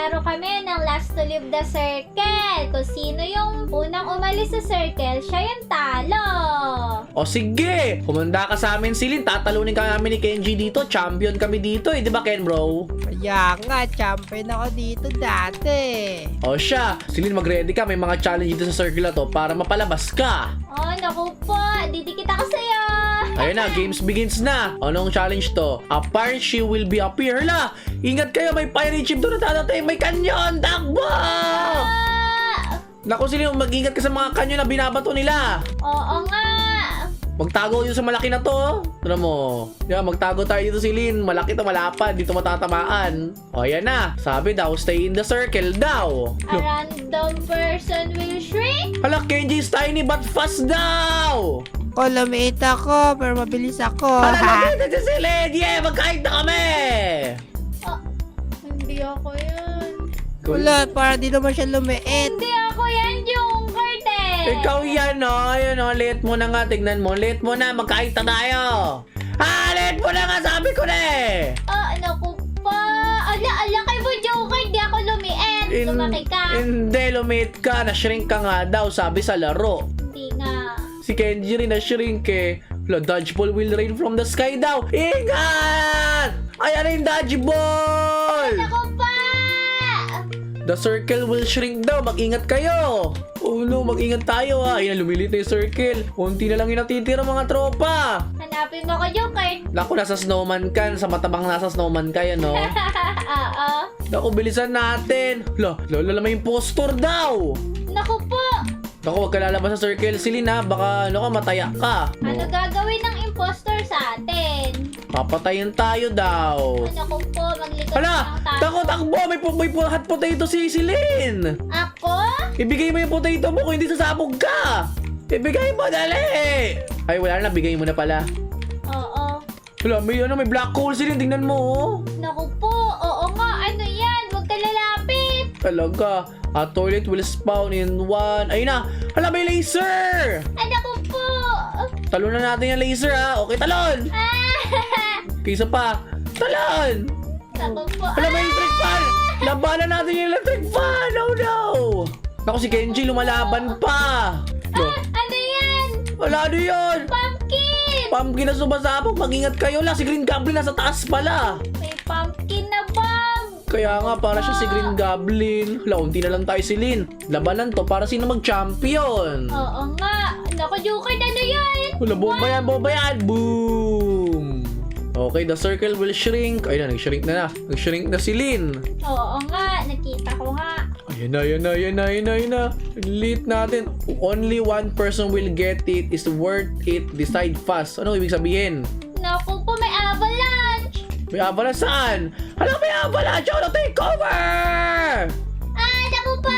Maglalaro kami ng last to leave the circle. Kung sino yung unang umalis sa circle, siya yung talo. O sige, kumanda ka sa amin, Silin. Tatalunin ka namin ni Kenji dito. Champion kami dito eh, di ba Ken bro? Kaya nga, champion ako dito dati. O siya, Silin mag-ready ka. May mga challenge dito sa circle na to para mapalabas ka. Oh, naku po. Didikit ako sa'yo. Ayun na, games begins na. Anong challenge to? A pirate she will be appear. Hala, ingat kayo, may pirate ship doon na tatatay. May kanyon, takbo! Ah! Naku Silin, mag-ingat ka sa mga kanyon na binabato nila. Oo nga. Magtago yun sa malaki na to. Ano mo? Yeah, magtago tayo dito, Silin. Malaki to, malapad. Dito matatamaan. O, yan na. Sabi daw, stay in the circle daw. A random person will shrink. Hala, Kenji is tiny but fast daw. Ako, lumiit ako, pero mabilis ako. Hala, Ha? mabit si Silin. Yeah, magkait na kami. Oh, hindi ako yan. Wala, para di naman siya lumiit. Hindi ako yan, Junkert eh. Ikaw yan, no? Ayun, no? Late mo na nga. Tignan mo. Late mo na. Magkait na tayo. Late mo na nga. Sabi ko na eh. Oh, naku pa. Ala kay mo, Junkert. Di ako lumiit. Lumaki ka. Hindi, lumit ka. Na-shrink ka nga daw. Sabi sa laro. Hindi nga. Si Kenji rin na-shrink eh. Wala, dodgeball will rain from the sky daw. Ingat! Ayan na yung dodgeball! Naku pa. The circle will shrink daw. Mag-ingat kayo. Oh no, mag-ingat tayo ha. Ayan, lumilit na yung circle. Unti na lang yung natitira mga tropa. Hanapin mo ko, Junkert. Naku, nasa snowman ka. Sa matabang nasa snowman ka yan, no? Oo. Naku, bilisan natin. Lola may impostor daw. Naku po. Naku, huwag ka lalabas sa circle, Silin ha. Baka, mataya ka. Ano gagawin ng impostor sa atin? Papatayin tayo daw. Naku po, maglikod Hala! ng tayo. Takbo, takbo! May hot potato si Silin! Ako? Ibigay mo yung potato mo kung hindi sasabog ka! Ibigay mo, dali! Ay, wala na. Bigay mo na pala. Oo. Hala, may black hole, Silin. Tingnan mo, oh. Naku po, oo nga. Ano yan? Huwag ka lalapit. Talaga. A toilet will spawn in one. Ayun na! Hala, may laser! Ay, naku po. Talunan natin yung laser, ha? Okay, talon! Kaysa pa. Talon! Naku po. Hala, may electric fan! Labanan natin yung electric fan! Oh, no! Naku, si Kenji lumalaban pa! No. Ano yan? Wala, ano yun? Pumpkin! Pumpkin na sumasabog, mag-ingat kayo lang. Si Green Goblin nasa taas pala. May pumpkin na bomb! Kaya nga, para siya si Green Goblin. Launti na lang tayo si Lin. Labanan to para sino mag-champion. Oo nga. Naku, Junkert, ano yan? Wala, bomba yan, bomba yan. Boom! Okay, the circle will shrink. Ayun na, nag-shrink na. Nag-shrink na si Lin. Oo nga, nakita ko nga. Ayun na. Delete natin. Only one person will get it. Is worth it. Decide fast. Ano ibig sabihin? Naku po, may avalanche! May avalanche saan? Hala, may avalanche! Ano, take over! Naku po,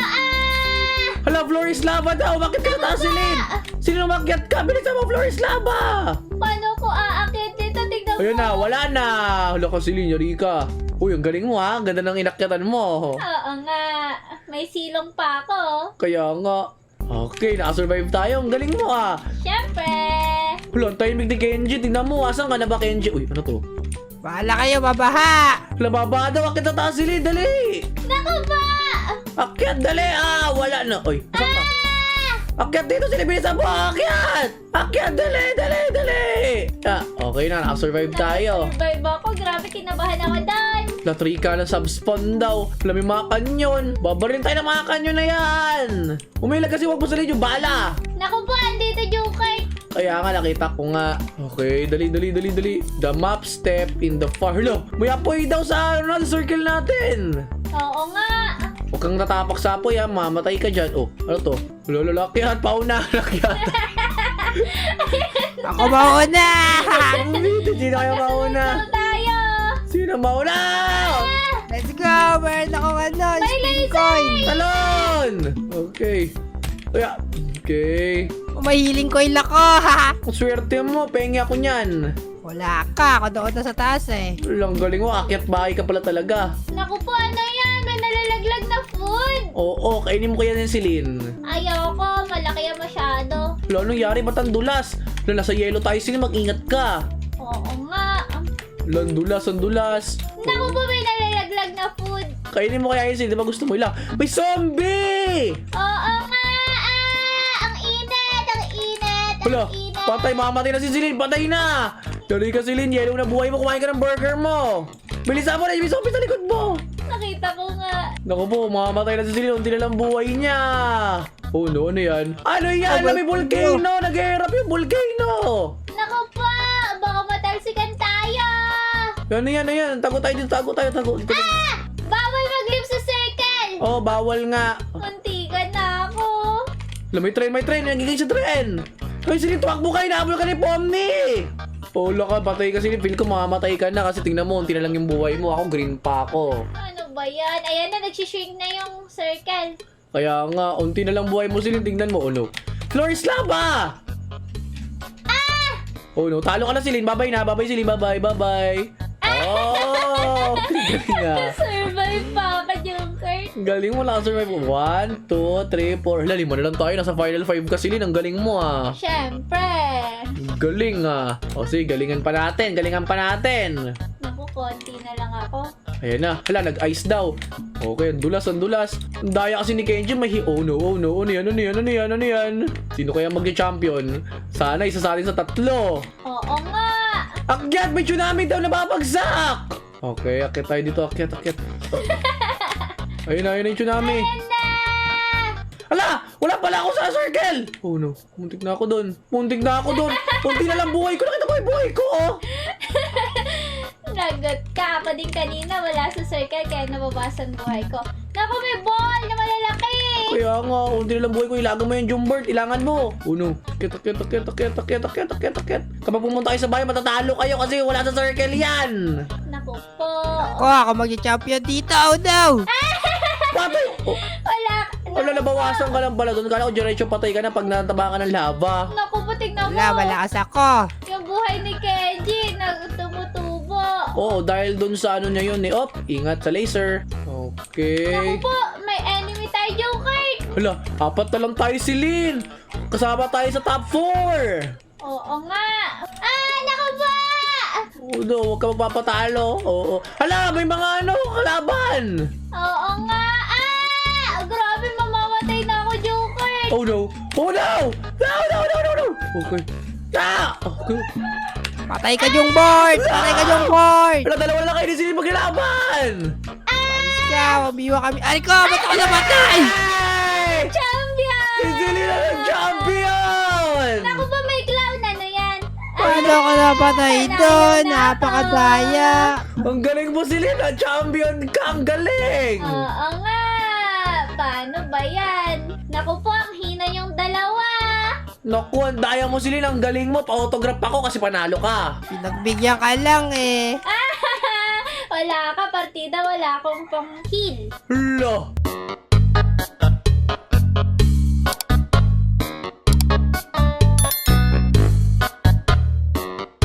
Hala, floor is lava daw. Bakit ka nataas si Lin? Sino umakyat ka? Bilisan mo, floor is lava! Paano ko aakyat dito? Tignan mo. Ayun na, wala na. Hala ka si Lin, yari ka. Uy, ang galing mo ha. Ang ganda ng inakyatan mo. Oo nga. May silong pa ako. Kaya nga. Okay, nakasurvive tayo. Ang galing mo ha. Siyempre. Hala, ang tahimik ni Kenji. Tingnan mo, asan ka na ba Kenji? Uy, ano to? Bahala kayo, babaha. Hala, baba daw. Akit na taas si Lin. Dali. Naku ba? Akyat, dali. Wala na. Uy, asan ka? Akyat dito, sila bilisan mo. Akyat! Akyat, dali. Okay na, nakasurvive tayo. Survive ako. Grabe, kinabahan ako doon. Latrika na subspawn daw. Wala, may mga kanyon. Babarin tayo ng mga kanyon na yan. Umilag kasi wag mo sa yung bala. Naku po, andito Junkert. Kaya nga, nakita ko nga. Okay, dali. The map step in the far. Hello, may apoy daw sa circle natin. Oo nga. Huwag kang natapak sa apoy ha, mamatay ka dyan. Oh, ano to? Wala, lakyat, pauna, lakyat. Ako mauna. Sino kayo mauna? Ito tayo. Sino mauna? Let's go. Meron akong May spin laser. coin. Talon! Okay. Kaya, okay. Mahiling coil ako. Ang swerte mo, pengi ako niyan. Wala ka. Ako doon na sa taas eh. Lang galing mo, akyat bahay ka pala talaga. Naku po, ano yan? May nalalaglag na food. Oo, kainin mo kaya yan si Lin. Ayoko, malaki yan masyado. Wala, anong yari? Ba't ang dulas? Wala, nasa yelo tayo sila, mag-ingat ka. Oo nga. Wala, ang dulas. Naku po, may nalalaglag na food. Kainin mo kaya yun, Celine. Di ba gusto mo ilang? May zombie! Oo nga! Ang init! Ang init! Hala, Ang init! patay, mamamatay na si Celine. Patay na! Dali ka, Celine. Yellow na buhay mo. Kumain ka ng burger mo. Bilisan mo na. May zombie sa likod mo. Nakita ko nga. Naku po, mamamatay na si Celine. Unti na lang buhay niya. Oh no, ano yan? Ano yan? Oh, May volcano! Nag-erap yung volcano! Naku po! Baka matalsikan tayo! Ano yan? Ano yan? Tago tayo dito. Tago tayo. Tago. Dito. Bawal mag-live sa circle! Oh, bawal nga. Muntikan na ako. May train. Nagiging sa train. Ay, Celine, tumakbo kayo. Nahabol ka ni Pomni. Paula ka, patay ka, Celine. Feel ko mamamatay ka na kasi tingnan mo, unti na lang yung buhay mo. Ako, green pa ako. Ano ba yan? Ayan na, nagsishrink na yung circle. Kaya nga, unti na lang buhay mo, Celine. Tingnan mo, oh no. Floor is lava! Oh no, talo ka na, Celine. Bye-bye na. Bye-bye, Celine. Bye-bye. Bye-bye. Oh! Galing nga. Survive pa ka, Joker. Galing mo, nakasurvive mo. 1, 2, 3, 4. Hala, 5 na lang tayo. Nasa final 5 ka, Celine. Ang galing mo, ah. Siyempre. Galing, ah. O, sige, galingan pa natin. Galingan pa natin. Naku, konti na lang ako. Ayan na. Hala, nag-ice daw. Okay, ang dulas, ang dulas. Ang daya kasi ni Kenji. Oh no, oh no. Ano yan, ano yan, ano yan, ano yan? Sino kaya mag-champion? Sana isa sa atin sa 3. Oo nga. Akyat! May tsunami daw nababagsak! Okay, akyat tayo dito. Akyat. Ayun na yung tsunami. Ayan na. Hala! Wala pala ako sa circle! Oh no, muntik na ako doon. Muntik na lang buhay ko. Nakita ko yung buhay ko, oh! Lagot ka. Ako din kanina wala sa circle kaya nababasan buhay ko. Naku, may ball na malalaki. Kaya nga, unti na lang buhay ko. Ilagan mo yung Jumbert. Ilangan mo. Oh no. Akyat. Kapag pumunta kayo sa bahay, matatalo kayo kasi wala sa circle yan. Naku po. Ako mag-champion dito. Oh no. Patay! Oh, Wala. nabawasan ka lang pala doon. Kala ko diretso patay ka na pag nataba ka ng lava. Naku po, tignan mo. Wala, malakas ako. Yung buhay ni Kenji, tumutubo. Oo, dahil doon sa ano niya yun eh. Op, ingat sa laser. Naku Okay. po, may enemy tayo, Joker. Hala, 4 na lang tayo, Celine. Kasama tayo sa top 4. Oo nga. Naku po. Oh no, huwag ka magpapatalo. Oo. Hala, may mga kalaban. Oo nga. Grabe, mamamatay na ako, Joker. Oh no. No. Okay. Okay. Patay ka, Jungbert. Hala, dalawa lang kayo ni Celine maglaban. Ikaw, umiwa kami. Ay ko, ba't ako namatay? Hey! Champion! Si Celine na ng champion! Naku ba, may clown? Ano yan? Paano ako napatay doon? Napakadaya. Ang galing mo, Celine. Ang champion ka. Ang galing. Oo nga. Paano ba yan? Naku po, ang hina yung dalawa. Naku, ang daya mo, Celine. Ang galing mo. Pa-autograph ako kasi panalo ka. Pinagbigyan ka lang eh. Wala ka, partida. Wala akong pang-heal. Hala.